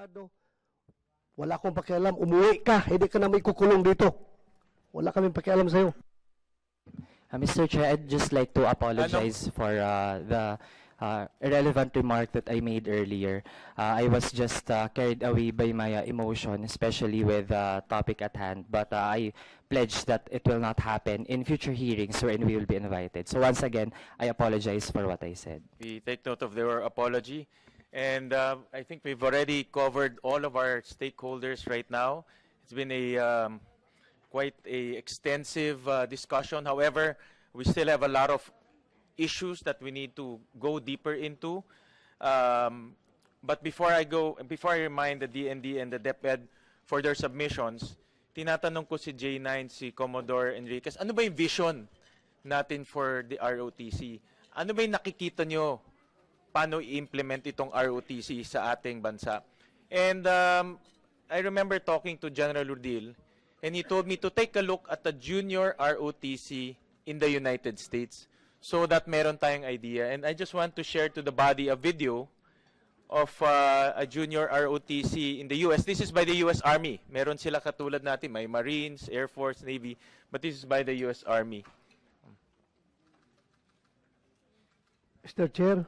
empleyado, wala akong pakialam, umuwi ka, hindi ka na may kukulong dito. Wala kaming pakialam sa'yo. Mr. Chair, I'd just like to apologize for the irrelevant remark that I made earlier. I was just carried away by my emotion, especially with the topic at hand. But I pledge that it will not happen in future hearings wherein we will be invited. So once again, I apologize for what I said. We take note of their apology. And I think we've already covered all of our stakeholders right now. It's been a quite a extensive discussion. However, we still have a lot of issues that we need to go deeper into. But before I remind the DND and the DepEd for their submissions, tinatanong ko si J9, si Commodore Enriquez, ano ba yung vision natin for the ROTC? Ano ba yung nakikita nyo paano i-implement itong ROTC sa ating bansa? And I remember talking to General Udil, and he told me to take a look at the junior ROTC in the United States so that meron tayong idea. And I just want to share to the body a video of a junior ROTC in the US. This is by the US Army. Meron sila katulad natin, may Marines, Air Force, Navy, but this is by the US Army. Mr. Chair,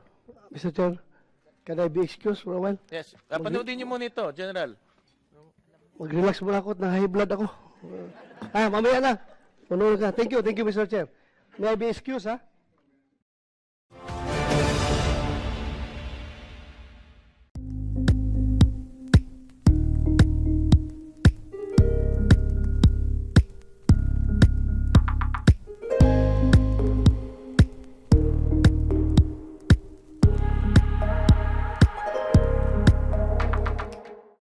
can I be excused for a while? Yes. Panoodin niyo muna ito, General. Mag-relax muna ako at na-high blood ako. Mamaya na. Manood ka. Thank you, Mr. Chair. May I be excused, ha?